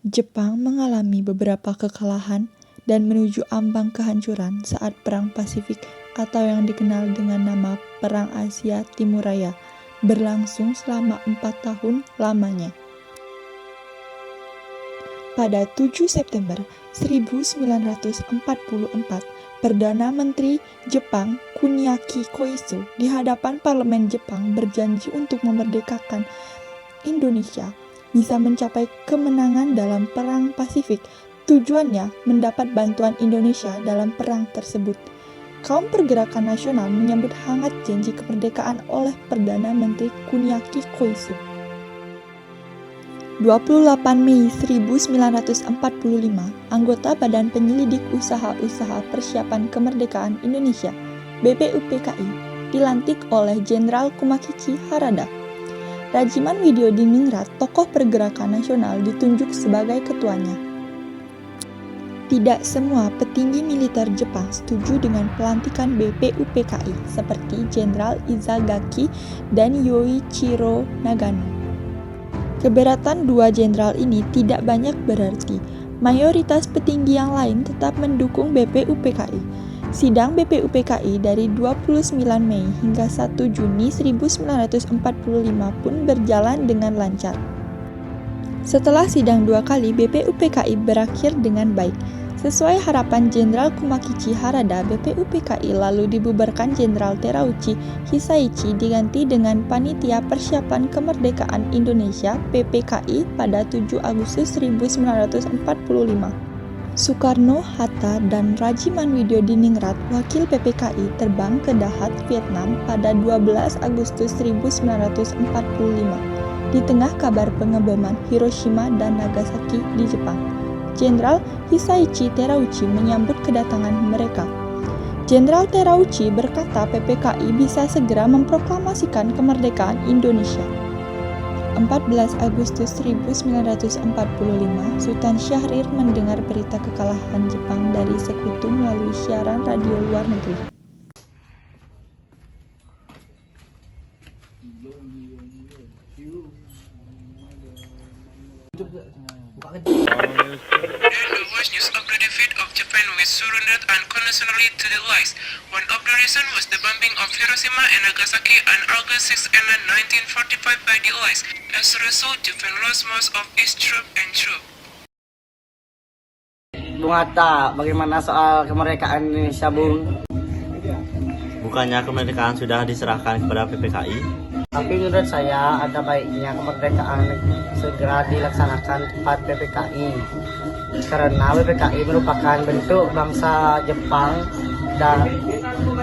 Jepang mengalami beberapa kekalahan dan menuju ambang kehancuran saat Perang Pasifik atau yang dikenal dengan nama Perang Asia Timur Raya berlangsung selama 4 tahun lamanya. Pada 7 September 1944, Perdana Menteri Jepang Kuniaki Koiso di hadapan Parlemen Jepang berjanji untuk memerdekakan Indonesia bisa mencapai kemenangan dalam Perang Pasifik. Tujuannya mendapat bantuan Indonesia dalam perang tersebut. Kaum pergerakan nasional menyambut hangat janji kemerdekaan oleh Perdana Menteri Kuniaki Koiso. 28 Mei 1945, anggota Badan Penyelidik Usaha-Usaha Persiapan Kemerdekaan Indonesia (BPUPKI) dilantik oleh Jenderal Kumakichi Harada. Rajiman Widyodiningrat, tokoh pergerakan nasional, ditunjuk sebagai ketuanya. Tidak semua petinggi militer Jepang setuju dengan pelantikan BPUPKI seperti Jenderal Izagaki dan Yoichiro Nagano. Keberatan dua jenderal ini tidak banyak berarti. Mayoritas petinggi yang lain tetap mendukung BPUPKI. Sidang BPUPKI dari 29 Mei hingga 1 Juni 1945 pun berjalan dengan lancar. Setelah sidang 2 kali, BPUPKI berakhir dengan baik. Sesuai harapan Jenderal Kumakichi Harada, BPUPKI lalu dibubarkan Jenderal Terauchi Hisaichi diganti dengan Panitia Persiapan Kemerdekaan Indonesia (PPKI) pada 7 Agustus 1945. Soekarno, Hatta, dan Rajiman Widyodiningrat, wakil PPKI, terbang ke Dahat, Vietnam pada 12 Agustus 1945. Di tengah kabar pengeboman Hiroshima dan Nagasaki di Jepang, Jenderal Hisaichi Terauchi menyambut kedatangan mereka. Jenderal Terauchi berkata PPKI bisa segera memproklamasikan kemerdekaan Indonesia. 14 Agustus 1945, Sultan Syahrir mendengar berita kekalahan Jepang dari sekutu melalui siaran radio luar negeri. There was news of the defeat of Japan which surrendered unconditionally to the Allies. One of the reasons was the bombing of Hiroshima and Nagasaki on August 6 and 1945 by the Allies. As a result, Japan lost most of its troops and troops. Bung Hatta, bagaimana soal kemerdekaan Indonesia, Bung? Bukannya kemerdekaan sudah diserahkan kepada PPKI? Tapi menurut saya ada baiknya kemerdekaan segera dilaksanakan tepat PPKI. Karena PPKI merupakan bentuk bangsa Jepang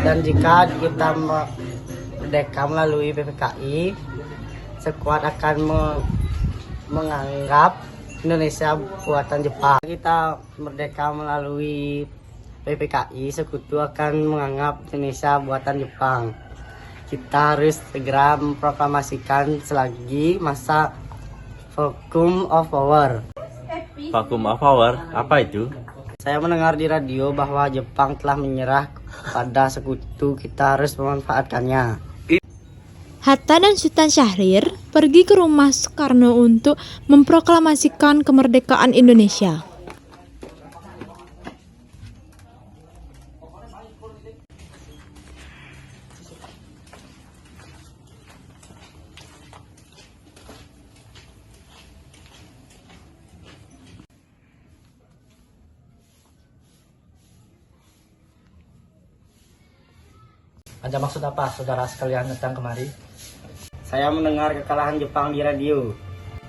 dan jika kita merdeka melalui PPKI, sekuat akan menganggap Indonesia buatan Jepang. Kita merdeka melalui PPKI, sekutu akan menganggap Indonesia buatan Jepang. Kita harus segera memproklamasikan selagi masa vacuum of power. Vacuum of power, apa itu? Saya mendengar di radio bahwa Jepang telah menyerah pada sekutu. Kita harus memanfaatkannya. Hatta dan Sultan Syahrir pergi ke rumah Soekarno untuk memproklamasikan kemerdekaan Indonesia. Ada maksud apa saudara sekalian datang kemari? Saya mendengar kekalahan Jepang di radio.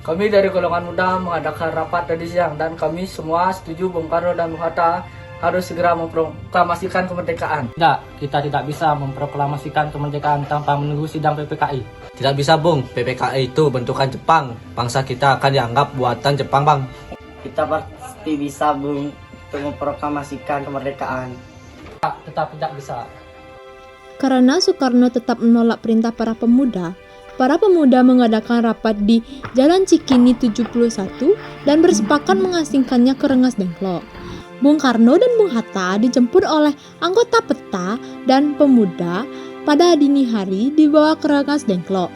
Kami dari golongan muda mengadakan rapat tadi siang dan kami semua setuju Bung Karno dan Bung Hatta harus segera memproklamasikan kemerdekaan. Tidak, kita tidak bisa memproklamasikan kemerdekaan tanpa menunggu sidang PPKI. Tidak bisa, Bung. PPKI itu bentukan Jepang. Bangsa kita akan dianggap buatan Jepang, Bang. Kita pasti bisa, Bung, untuk memproklamasikan kemerdekaan. Tetap tidak bisa. Karena Soekarno tetap menolak perintah para pemuda mengadakan rapat di Jalan Cikini 71 dan bersepakat mengasingkannya ke Rengas Dengklok. Bung Karno dan Bung Hatta dijemput oleh anggota peta dan pemuda pada dini hari dibawa ke Rengas Dengklok.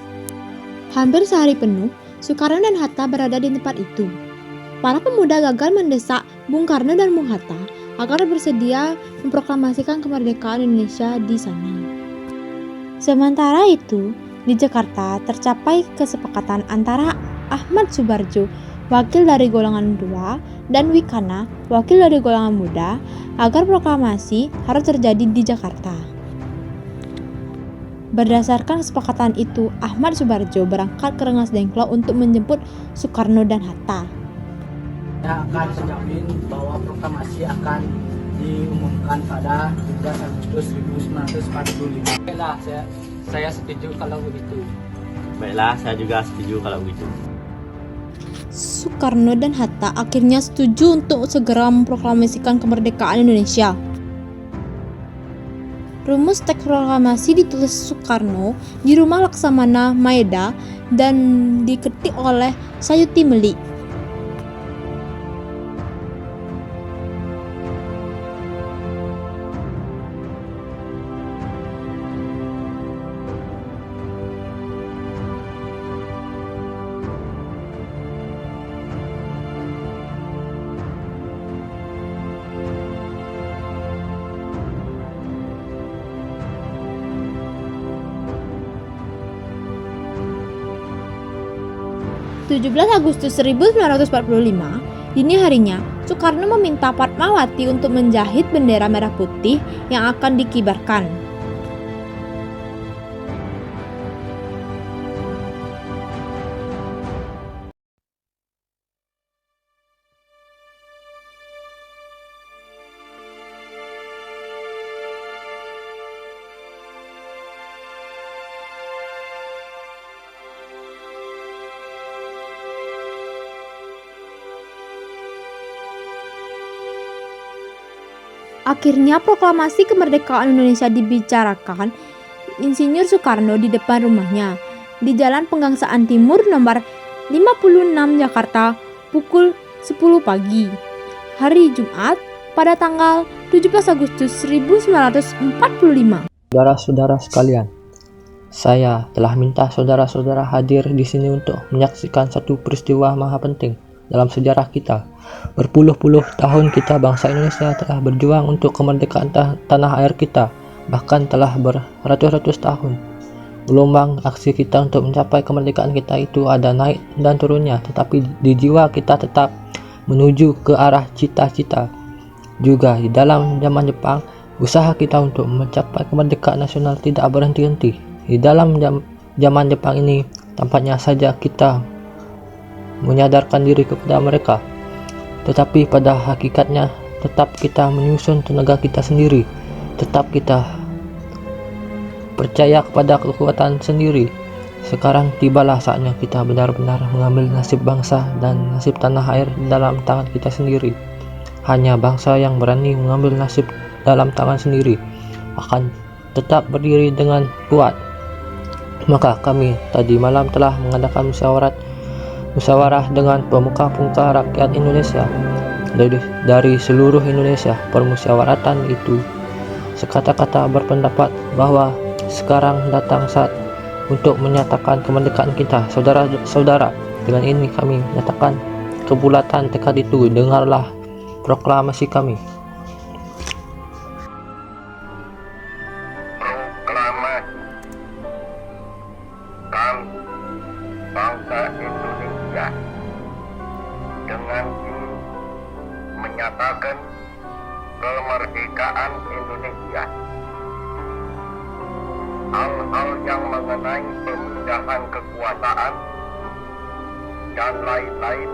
Hampir sehari penuh, Soekarno dan Hatta berada di tempat itu. para pemuda gagal mendesak Bung Karno dan Bung Hatta agar bersedia memproklamasikan kemerdekaan Indonesia di sana. Sementara itu, di Jakarta tercapai kesepakatan antara Ahmad Subarjo, wakil dari golongan 2, dan Wikana, wakil dari golongan muda, agar proklamasi harus terjadi di Jakarta. Berdasarkan kesepakatan itu, Ahmad Subarjo berangkat ke Rengas Dengklok untuk menjemput Soekarno dan Hatta. Saya akan menjamin bahwa proklamasi akan diumumkan pada 17 Agustus 1945. Baiklah, saya setuju kalau begitu. Baiklah, saya juga setuju kalau begitu. Soekarno dan Hatta akhirnya setuju untuk segera memproklamasikan kemerdekaan Indonesia. Rumus teks proklamasi ditulis Soekarno di rumah Laksamana Maeda dan diketik oleh Sayuti Melik. Pada 17 Agustus 1945, dini harinya, Soekarno meminta Fatmawati untuk menjahit bendera merah putih yang akan dikibarkan. Akhirnya proklamasi kemerdekaan Indonesia dibicarakan Insinyur Soekarno di depan rumahnya di Jalan Pegangsaan Timur nomor 56 Jakarta pukul 10 pagi. Hari Jumat pada tanggal 17 Agustus 1945. Saudara-saudara sekalian, saya telah minta saudara-saudara hadir di sini untuk menyaksikan satu peristiwa maha penting dalam sejarah kita. Berpuluh-puluh tahun kita bangsa Indonesia telah berjuang untuk kemerdekaan tanah air kita, bahkan telah beratus-ratus tahun. Gelombang aksi kita untuk mencapai kemerdekaan kita itu ada naik dan turunnya, tetapi di jiwa kita tetap menuju ke arah cita-cita. Juga di dalam zaman Jepang, usaha kita untuk mencapai kemerdekaan nasional tidak berhenti-henti. Di dalam zaman Jepang ini, tampaknya saja kita menyadarkan diri kepada mereka, tetapi pada hakikatnya tetap kita menyusun tenaga kita sendiri, tetap kita percaya kepada kekuatan sendiri. Sekarang tibalah saatnya kita benar-benar mengambil nasib bangsa dan nasib tanah air dalam tangan kita sendiri. Hanya bangsa yang berani mengambil nasib dalam tangan sendiri akan tetap berdiri dengan kuat. Maka kami tadi malam telah mengadakan musyawarah dengan pemuka-pemuka rakyat Indonesia dari seluruh Indonesia. Permusyawaratan itu sekata-kata berpendapat bahwa sekarang datang saat untuk menyatakan kemerdekaan kita. Saudara-saudara, dengan ini kami menyatakan kebulatan tekad itu. Dengarlah proklamasi kami. Proklamasi kami, bangsa Indonesia, dengan ini menyatakan kemerdekaan Indonesia. Hal-hal yang mengenai pemindahan kekuasaan dan lain-lain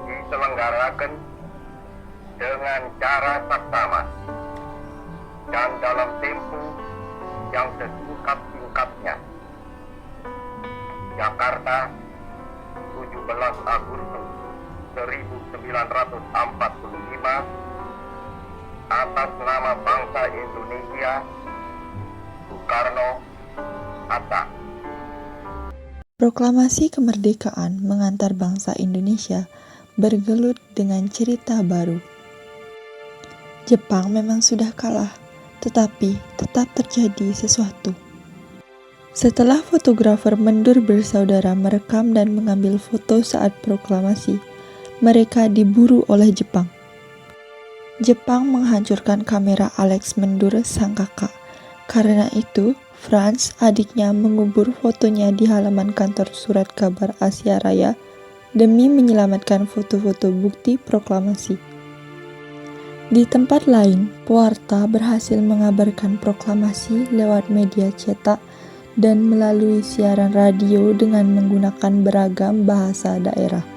diselenggarakan dengan cara saksama dan dalam tempo yang sesingkat-singkatnya. Jakarta, 17 Agustus 1945, atas nama bangsa Indonesia, Soekarno, Hatta. Proklamasi kemerdekaan mengantar bangsa Indonesia bergelut dengan cerita baru. Jepang memang sudah kalah, tetapi tetap terjadi sesuatu. Setelah fotografer Mendur bersaudara merekam dan mengambil foto saat proklamasi, mereka diburu oleh Jepang. Jepang menghancurkan kamera Alex Mendur sang kakak. Karena itu, Franz, adiknya, mengubur fotonya di halaman kantor surat kabar Asia Raya demi menyelamatkan foto-foto bukti proklamasi. Di tempat lain, pewarta berhasil mengabarkan proklamasi lewat media cetak dan melalui siaran radio dengan menggunakan beragam bahasa daerah.